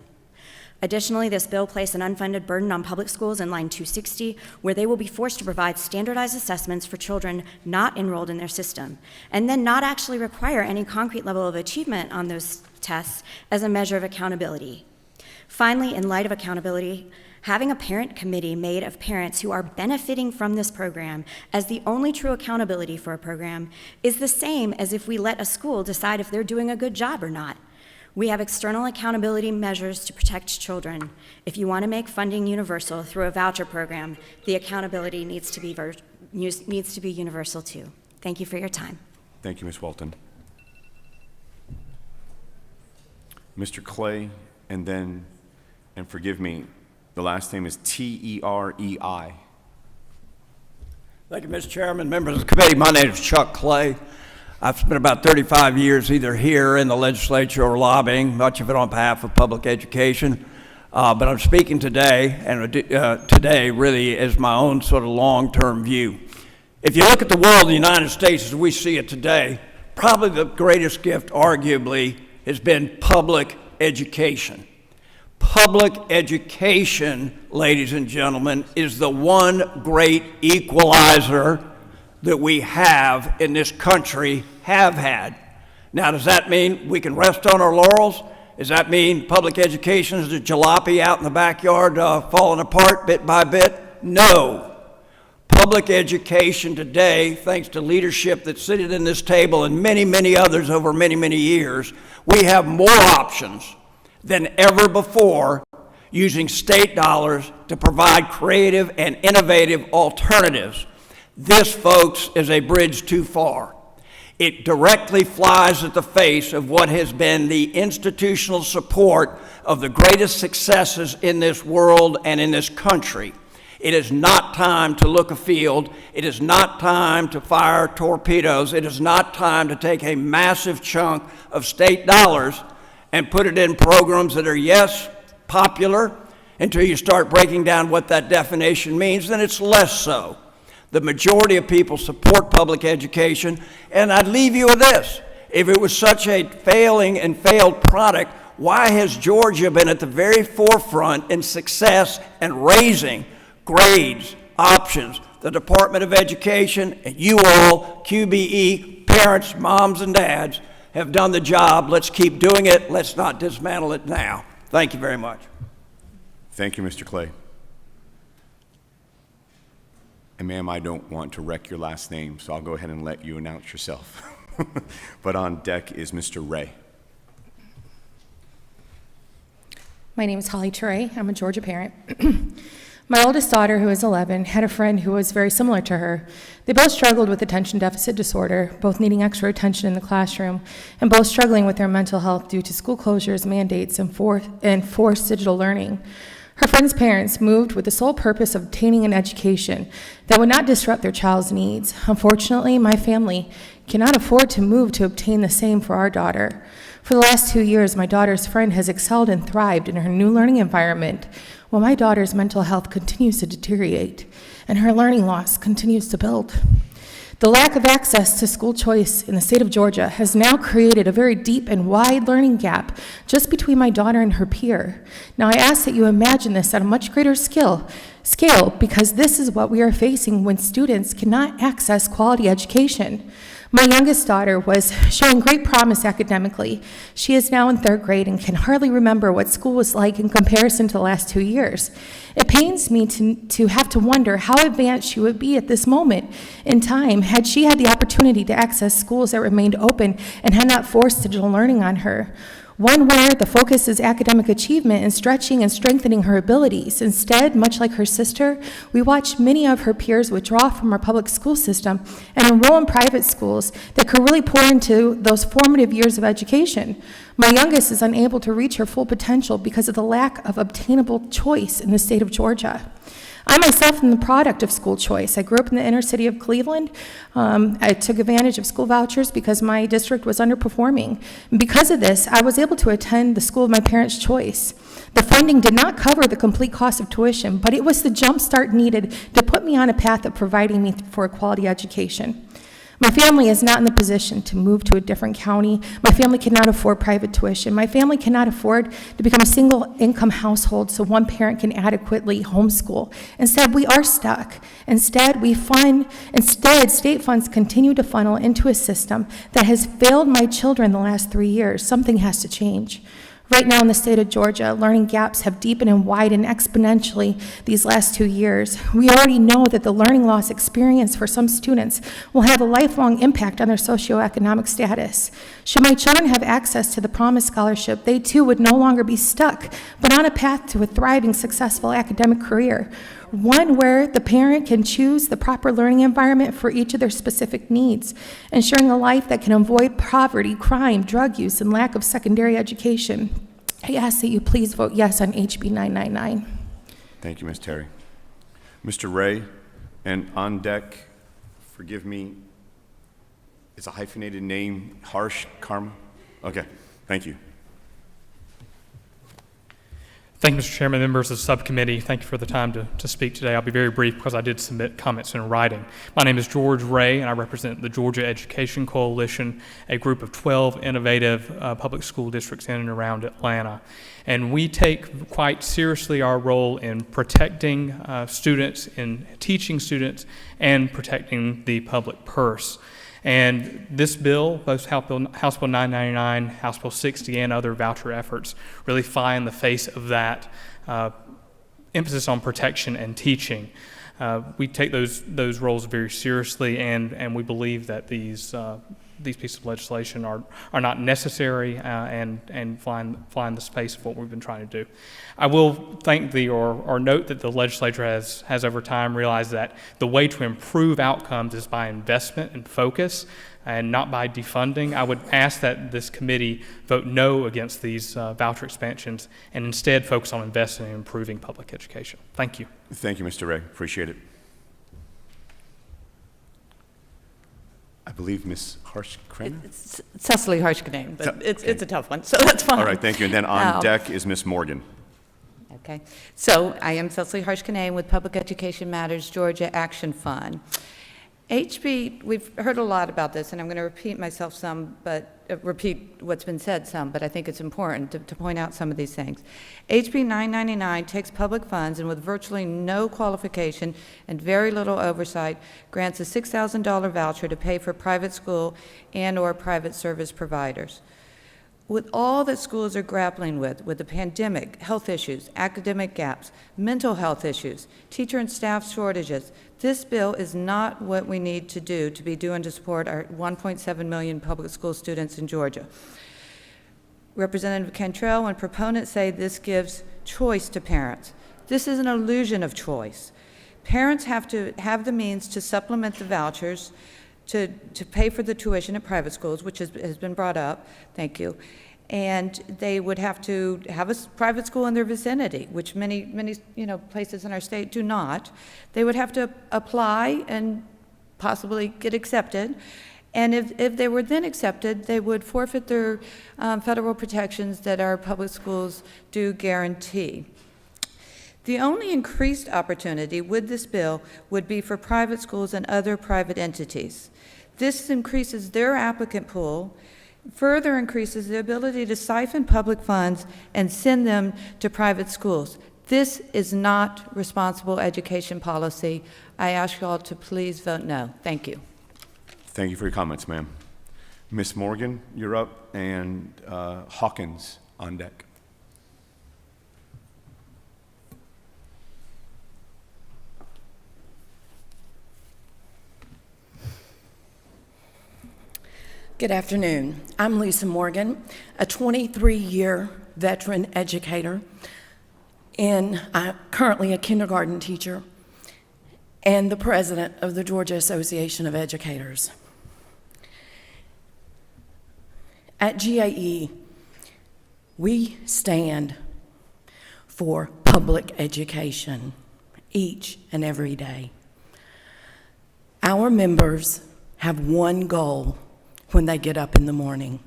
Additionally, this bill placed an unfunded burden on public schools in line 260, where they will be forced to provide standardized assessments for children not enrolled in their system, and then not actually require any concrete level of achievement on those tests as a measure of accountability. Finally, in light of accountability, having a parent committee made of parents who are benefiting from this program as the only true accountability for a program is the same as if we let a school decide if they're doing a good job or not. We have external accountability measures to protect children. If you want to make funding universal through a voucher program, the accountability needs to be universal too. Thank you for your time. Thank you, Ms. Walton. Mr. Clay, and then, and forgive me, the last name is T-E-R-E-I. Thank you, Mr. Chairman, members of the committee. My name is Chuck Clay. I've spent about 35 years either here in the legislature or lobbying, much of it on behalf of public education. But I'm speaking today, and today really is my own sort of long-term view. If you look at the world, the United States as we see it today, probably the greatest gift, arguably, has been public education. Public education, ladies and gentlemen, is the one great equalizer that we have in this country, have had. Now, does that mean we can rest on our laurels? Does that mean public education is a jalopy out in the backyard falling apart bit by bit? No. Public education today, thanks to leadership that's sitting in this table and many, many others over many, many years, we have more options than ever before using state dollars to provide creative and innovative alternatives. This, folks, is a bridge too far. It directly flies at the face of what has been the institutional support of the greatest successes in this world and in this country. It is not time to look afield. It is not time to fire torpedoes. It is not time to take a massive chunk of state dollars and put it in programs that are, yes, popular, until you start breaking down what that definition means, then it's less so. The majority of people support public education, and I'd leave you with this. If it was such a failing and failed product, why has Georgia been at the very forefront in success and raising grades, options? The Department of Education and you all, QBE, parents, moms and dads, have done the job. Let's keep doing it. Let's not dismantle it now. Thank you very much. Thank you, Mr. Clay. And ma'am, I don't want to wreck your last name, so I'll go ahead and let you announce yourself. But on deck is Mr. Ray. My name is Holly Turay. I'm a Georgia parent. My oldest daughter, who is 11, had a friend who was very similar to her. They both struggled with attention deficit disorder, both needing extra attention in the classroom, and both struggling with their mental health due to school closures, mandates, and forced digital learning. Her friend's parents moved with the sole purpose of obtaining an education that would not disrupt their child's needs. Unfortunately, my family cannot afford to move to obtain the same for our daughter. For the last 2 years, my daughter's friend has excelled and thrived in her new learning environment, while my daughter's mental health continues to deteriorate and her learning loss continues to build. The lack of access to school choice in the state of Georgia has now created a very deep and wide learning gap just between my daughter and her peer. Now, I ask that you imagine this at a much greater scale, because this is what we are facing when students cannot access quality education. My youngest daughter was showing great promise academically. She is now in 3rd grade and can hardly remember what school was like in comparison to the last 2 years. It pains me to have to wonder how advanced she would be at this moment in time had she had the opportunity to access schools that remained open and had not forced digital learning on her. One where the focus is academic achievement and stretching and strengthening her abilities. Instead, much like her sister, we watch many of her peers withdraw from our public school system and enroll in private schools that could really pour into those formative years of education. My youngest is unable to reach her full potential because of the lack of obtainable choice in the state of Georgia. I myself am the product of school choice. I grew up in the inner city of Cleveland. I took advantage of school vouchers because my district was underperforming. And because of this, I was able to attend the school of my parents' choice. The funding did not cover the complete cost of tuition, but it was the jump start needed to put me on a path of providing me for a quality education. My family is not in the position to move to a different county. My family cannot afford private tuition. My family cannot afford to become a single income household so one parent can adequately homeschool. Instead, we are stuck. Instead, state funds continue to funnel into a system that has failed my children the last 3 years. Something has to change. Right now in the state of Georgia, learning gaps have deepened and widened exponentially these last 2 years. We already know that the learning loss experience for some students will have a lifelong impact on their socioeconomic status. Should my children have access to the Promise Scholarship, they too would no longer be stuck, but on a path to a thriving, successful academic career. One where the parent can choose the proper learning environment for each of their specific needs, ensuring a life that can avoid poverty, crime, drug use, and lack of secondary education. I ask that you please vote yes on HB 999. Thank you, Ms. Terry. Mr. Ray, and on deck, forgive me, it's a hyphenated name, Harsh Karma? Okay, thank you. Thank you, Mr. Chairman, members of the subcommittee. Thank you for the time to speak today. I'll be very brief because I did submit comments in writing. My name is George Ray, and I represent the Georgia Education Coalition, a group of 12 innovative public school districts in and around Atlanta. And we take quite seriously our role in protecting students, in teaching students, and protecting the public purse. And this bill, both House Bill 999, House Bill 60, and other voucher efforts really fly in the face of that emphasis on protection and teaching. We take those roles very seriously, and we believe that these pieces of legislation are not necessary and fly in the space of what we've been trying to do. I will thank or note that the legislature has over time realized that the way to improve outcomes is by investment and focus and not by defunding. I would ask that this committee vote no against these voucher expansions and instead focus on investing and improving public education. Thank you. Thank you, Mr. Ray. Appreciate it. I believe Ms. Harsh-Kramer? It's Cecily Harshkanane, but it's a tough one, so that's fine. All right, thank you. And then on deck is Ms. Morgan. Okay. So I am Cecily Harshkanane with Public Education Matters Georgia Action Fund. HB, we've heard a lot about this, and I'm going to repeat myself some, but repeat what's been said some, but I think it's important to point out some of these things. HB 999 takes public funds and with virtually no qualification and very little oversight grants a $6,000 voucher to pay for private school and or private service providers. With all that schools are grappling with the pandemic, health issues, academic gaps, mental health issues, teacher and staff shortages, this bill is not what we need to do to be doing to support our 1.7 million public school students in Georgia. Representative Cantrell, when proponents say this gives choice to parents, this is an illusion of choice. Parents have to have the means to supplement the vouchers to pay for the tuition at private schools, which has been brought up, thank you, and they would have to have a private school in their vicinity, which many places in our state do not. They would have to apply and possibly get accepted, and if they were then accepted, they would forfeit their federal protections that our public schools do guarantee. The only increased opportunity with this bill would be for private schools and other private entities. This increases their applicant pool, further increases the ability to siphon public funds and send them to private schools. This is not responsible education policy. I ask you all to please vote no. Thank you. Thank you for your comments, ma'am. Ms. Morgan, you're up, and Hawkins on deck. Good afternoon. I'm Lisa Morgan, a 23-year veteran educator, and I'm currently a kindergarten teacher and the president of the Georgia Association of Educators. At GAE, we stand for public education each and every day. Our members have one goal when they get up in the morning,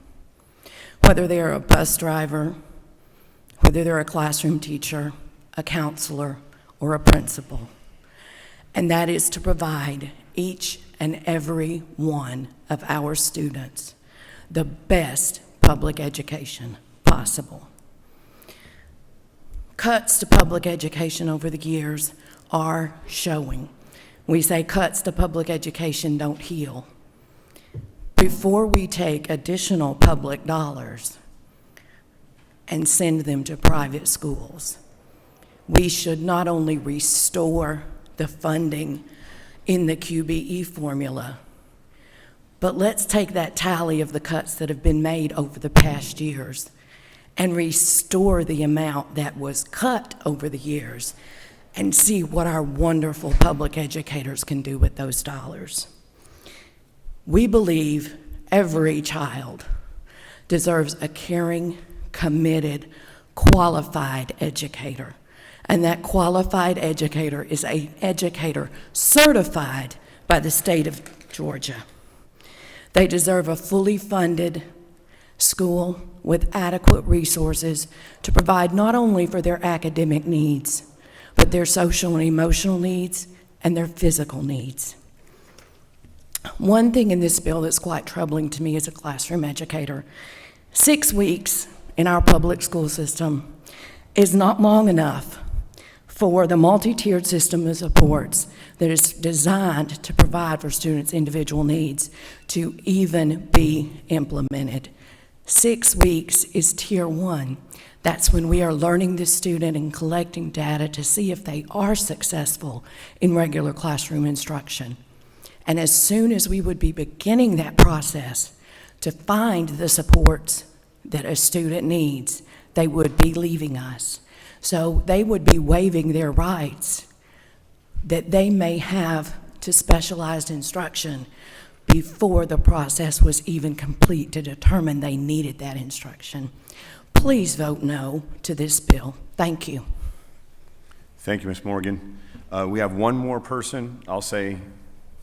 whether they're a bus driver, whether they're a classroom teacher, a counselor, or a principal, and that is to provide each and every one of our students the best public education possible. Cuts to public education over the years are showing. We say cuts to public education don't heal. Before we take additional public dollars and send them to private schools, we should not only restore the funding in the QBE formula, but let's take that tally of the cuts that have been made over the past years and restore the amount that was cut over the years and see what our wonderful public educators can do with those dollars. We believe every child deserves a caring, committed, qualified educator. And that qualified educator is an educator certified by the state of Georgia. They deserve a fully funded school with adequate resources to provide not only for their academic needs, but their social and emotional needs and their physical needs. One thing in this bill that's quite troubling to me as a classroom educator, 6 weeks in our public school system is not long enough for the multi-tiered system of supports that is designed to provide for students' individual needs to even be implemented. 6 weeks is tier 1. That's when we are learning the student and collecting data to see if they are successful in regular classroom instruction. And as soon as we would be beginning that process to find the supports that a student needs, they would be leaving us. So they would be waiving their rights that they may have to specialized instruction before the process was even complete to determine they needed that instruction. Please vote no to this bill. Thank you. Thank you, Ms. Morgan. We have one more person, I'll say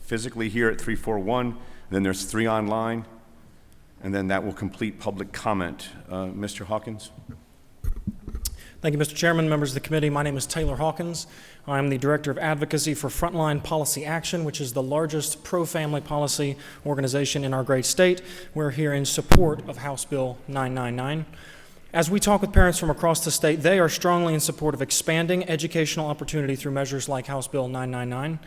physically here at 341, then there's 3 online, and then that will complete public comment. Mr. Hawkins? Thank you, Mr. Chairman, members of the committee. My name is Taylor Hawkins. I'm the Director of Advocacy for Frontline Policy Action, which is the largest pro-family policy organization in our great state. We're here in support of House Bill 999. As we talk with parents from across the state, they are strongly in support of expanding educational opportunity through measures like House Bill 999.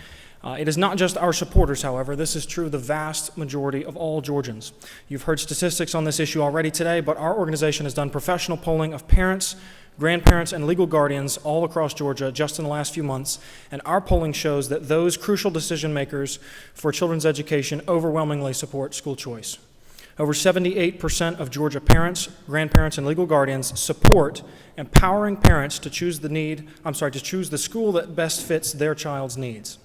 It is not just our supporters, however. This is true of the vast majority of all Georgians. You've heard statistics on this issue already today, but our organization has done professional polling of parents, grandparents, and legal guardians all across Georgia just in the last few months, and our polling shows that those crucial decision makers for children's education overwhelmingly support school choice. Over 78% of Georgia parents, grandparents, and legal guardians support empowering parents to choose the school that best fits their child's needs.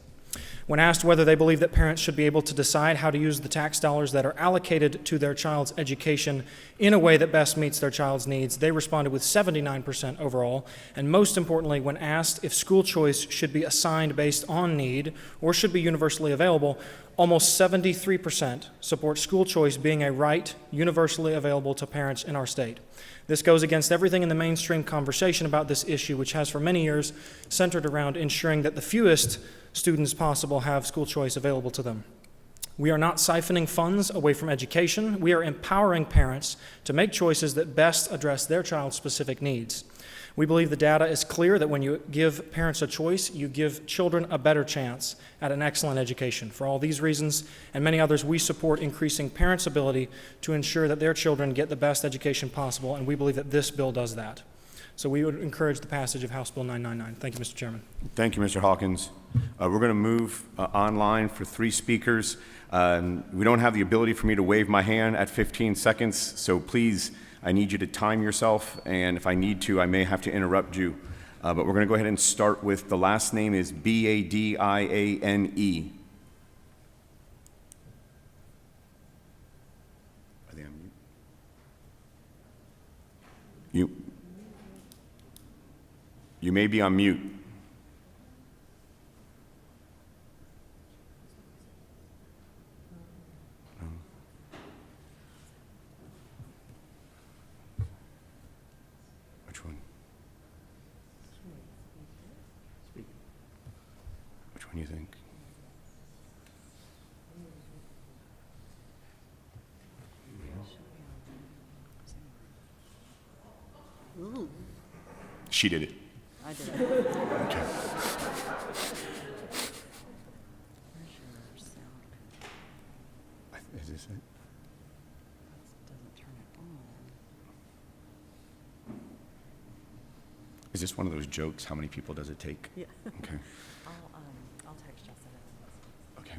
When asked whether they believe that parents should be able to decide how to use the tax dollars that are allocated to their child's education in a way that best meets their child's needs, they responded with 79% overall. And most importantly, when asked if school choice should be assigned based on need or should be universally available, almost 73% support school choice being a right universally available to parents in our state. This goes against everything in the mainstream conversation about this issue, which has for many years centered around ensuring that the fewest students possible have school choice available to them. We are not siphoning funds away from education. We are empowering parents to make choices that best address their child's specific needs. We believe the data is clear that when you give parents a choice, you give children a better chance at an excellent education. For all these reasons and many others, we support increasing parents' ability to ensure that their children get the best education possible, and we believe that this bill does that. So we would encourage the passage of House Bill 999. Thank you, Mr. Chairman. Thank you, Mr. Hawkins. We're going to move online for 3 speakers. We don't have the ability for me to wave my hand at 15 seconds, so please, I need you to time yourself, and if I need to, I may have to interrupt you. But we're going to go ahead and start with the last name is Badiane. Are they on mute? You may be on mute. Which one? Which one do you think? She did it. I did it. Okay. Is this it? Is this one of those jokes? How many people does it take? Yeah. Okay. I'll text Justin. Okay.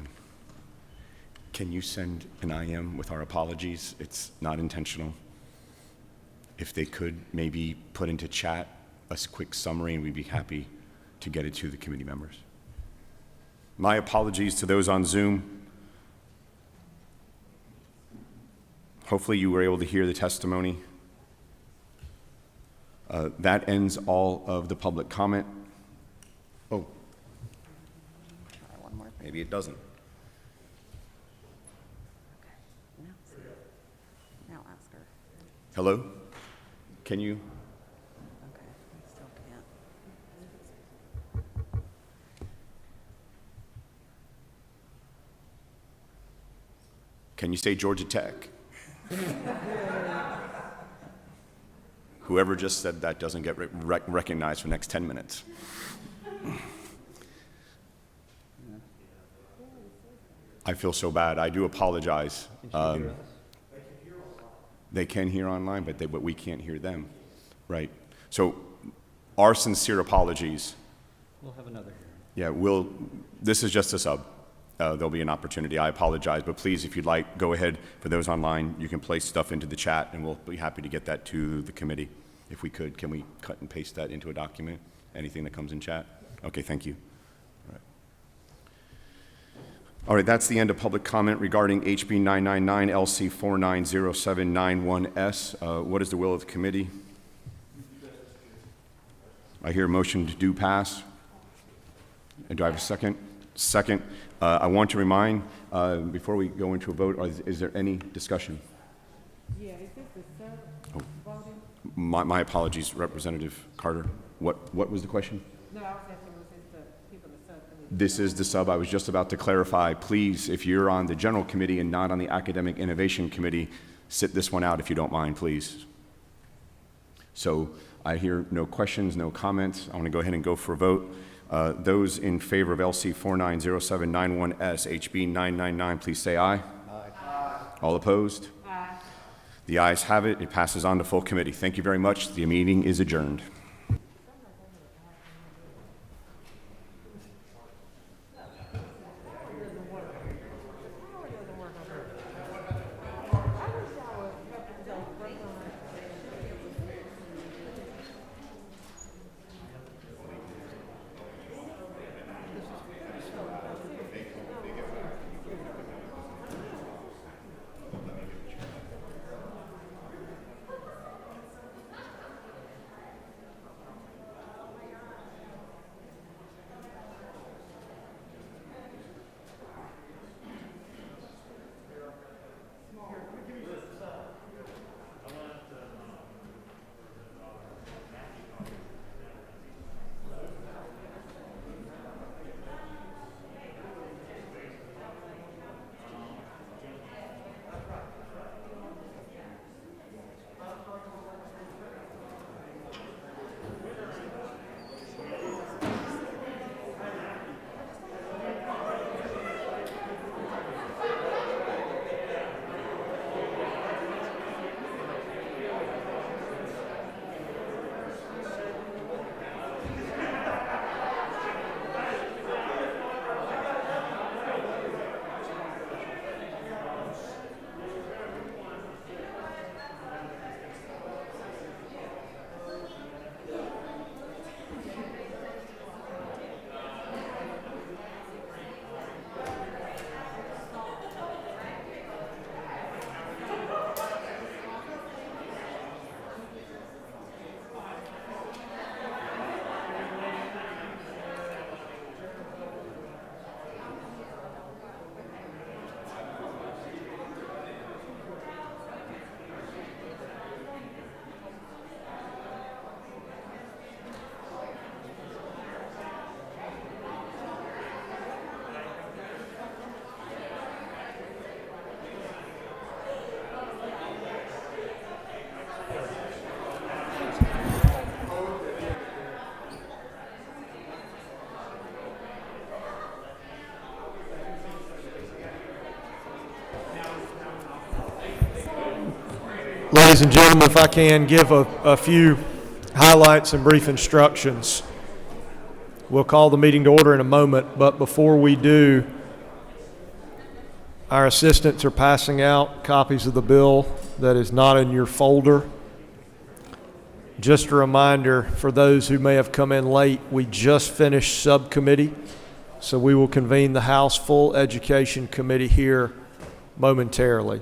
Can you send an IM with our apologies? It's not intentional. If they could maybe put into chat a quick summary, and we'd be happy to get it to the committee members. My apologies to those on Zoom. Hopefully you were able to hear the testimony. That ends all of the public comment. Oh, Try one more. maybe it doesn't. Now ask her. Hello? Can you? Okay, I still can't. Can you say Georgia Tech? Whoever just said that doesn't get recognized for the next 10 minutes. I feel so bad. I do apologize. They can hear online, but we can't hear them. Right. So our sincere apologies. We'll have another hearing. Yeah, this is just a sub. There'll be an opportunity. I apologize, but please, if you'd like, go ahead. For those online, you can place stuff into the chat, and we'll be happy to get that to the committee. If we could, can we cut and paste that into a document? Anything that comes in chat? Okay, thank you. All right, that's the end of public comment regarding HB 999 LC 490791S. What is the will of the committee? I hear a motion to do pass. And do I have a second? Second. I want to remind, before we go into a vote, is there any discussion? Yeah, is this the sub voting? My apologies, Representative Carter. What was the question? No, I was asking, was this the people in the subcommittee? This is the sub. I was just about to clarify. Please, if you're on the general committee and not on the academic innovation committee, sit this one out if you don't mind, please. So I hear no questions, no comments. I want to go ahead and go for a vote. Those in favor of LC 490791S, HB 999, please say aye. Aye. All opposed? Aye. The ayes have it. It passes on to full committee. Thank you very much. The meeting is adjourned. Ladies and gentlemen, if I can give a few highlights and brief instructions. We'll call the meeting to order in a moment, but before we do, our assistants are passing out copies of the bill that is not in your folder. Just a reminder for those who may have come in late, we just finished subcommittee, so we will convene the House Full Education Committee here momentarily.